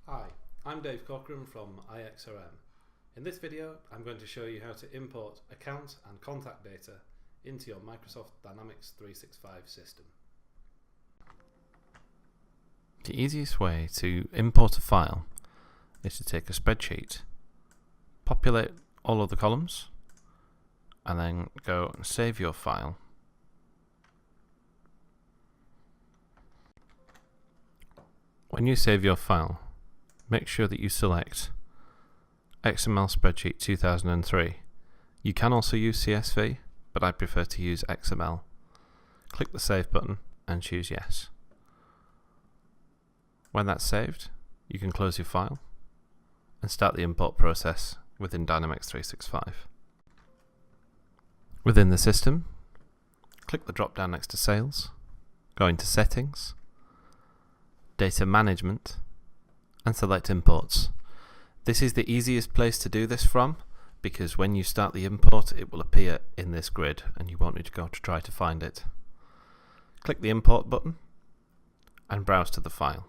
Hi, I'm Dave Cochran from IXRM. In this video, I'm going to show you how to import account and contact data into your Microsoft Dynamics 365 system. The easiest way to import a file is to take a spreadsheet, populate all of the columns, and then go and save your file. When you save your file, make sure that you select XML Spreadsheet 2003. You can also use CSV, but I prefer to use XML. Click the Save button and choose Yes. When that's saved, you can close your file and start the import process within Dynamics 365. Within the system, click the drop down next to Sales, go into Settings, Data Management, and select Imports. This is the easiest place to do this from, because when you start the import it will appear in this grid and you won't need to go to try to find it. Click the Import button and browse to the file.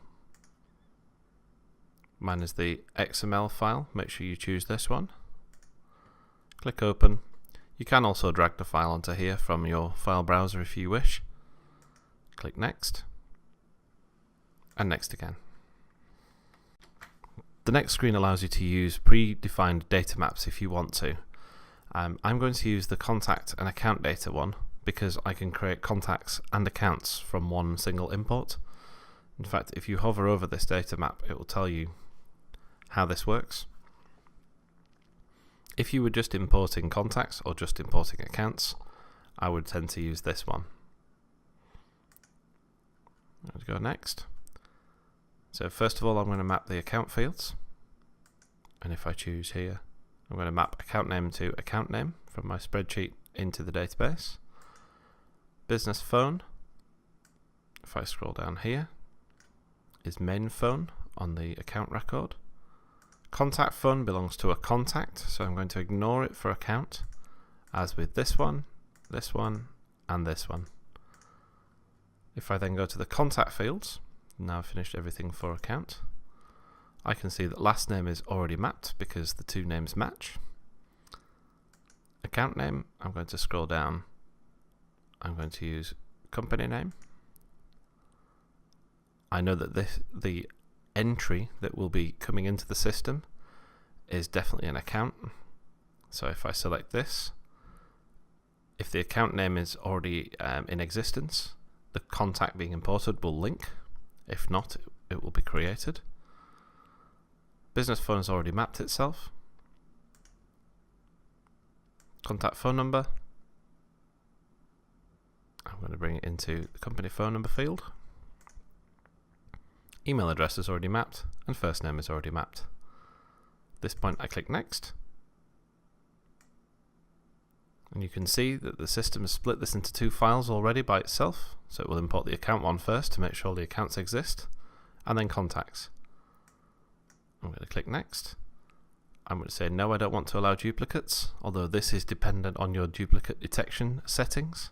Mine is the XML file, make sure you choose this one. Click Open. You can also drag the file onto here from your file browser if you wish. Click Next, and Next again. The next screen allows you to use predefined data maps if you want to. I'm going to use the contact and account data one because I can create contacts and accounts from one single import. In fact, if you hover over this data map, it will tell you how this works. If you were just importing contacts or just importing accounts, I would tend to use this one. Let's go next. So first of all, I'm going to map the account fields, and if I choose here, I'm going to map account name to account name from my spreadsheet into the database. Business phone, if I scroll down here, is main phone on the account record. Contact phone belongs to a contact, so I'm going to ignore it for account, as with this one, and this one. If I then go to the contact fields, now I've finished everything for account, I can see that last name is already mapped because the two names match. Account name, I'm going to scroll down, I'm going to use company name. I know that the entry that will be coming into the system is definitely an account, so if I select this, if the account name is already in existence, the contact being imported will link. If not, it will be created. Business phone has already mapped itself. Contact phone number, I'm going to bring it into the company phone number field. Email address is already mapped, and first name is already mapped. At this point I click Next, and you can see that the system has split this into two files already by itself, so it will import the account one first to make sure the accounts exist, and then contacts. I'm going to click Next. I'm going to say no, I don't want to allow duplicates, although this is dependent on your duplicate detection settings.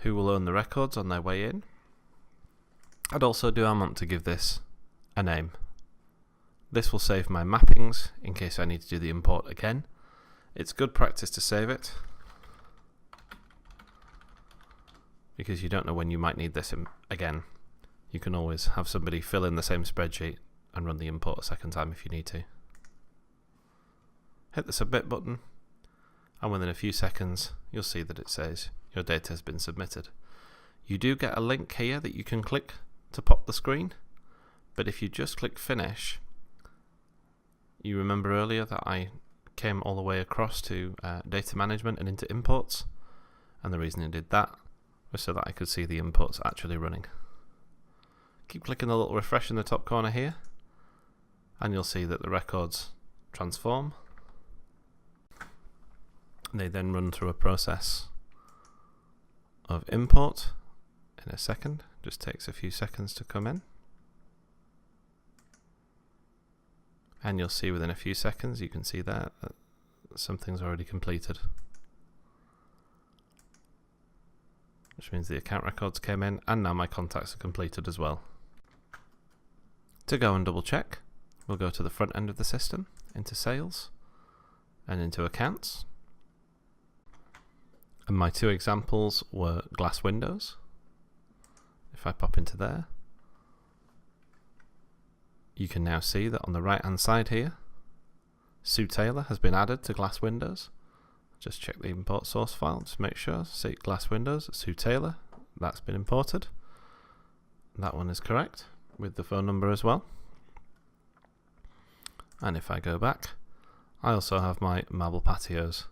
Who will own the records on their way in? And also, do I want to give this a name? This will save my mappings in case I need to do the import again. It's good practice to save it, because you don't know when you might need this again. You can always have somebody fill in the same spreadsheet and run the import a second time if you need to. Hit the submit button, and within a few seconds you'll see that it says your data has been submitted. You do get a link here that you can click to pop the screen, but if you just click finish, you remember earlier that I came all the way across to data management and into imports, and the reason I did that was so that I could see the imports actually running. Keep clicking the little refresh in the top corner here, and you'll see that the records transform. They then run through a process of import in a second. Just takes a few seconds to come in, and you'll see within a few seconds, you can see there that something's already completed, which means the account records came in, and now my contacts are completed as well. To go and double check, we'll go to the front end of the system, into sales, and into accounts. And my two examples were glass windows. If I pop into there, you can now see that on the right hand side here, Sue Taylor has been added to glass windows. Just check the import source file to make sure. See glass windows, Sue Taylor, that's been imported. That one is correct, with the phone number as well. And if I go back, I also have my marble patios.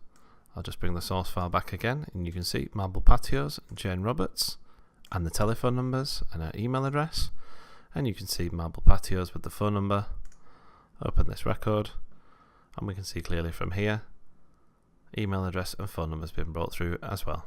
I'll just bring the source file back again, and you can see marble patios, Jane Roberts, and the telephone numbers and her email address. And you can see marble patios with the phone number. Open this record, and we can see clearly from here, email address and phone number has been brought through as well.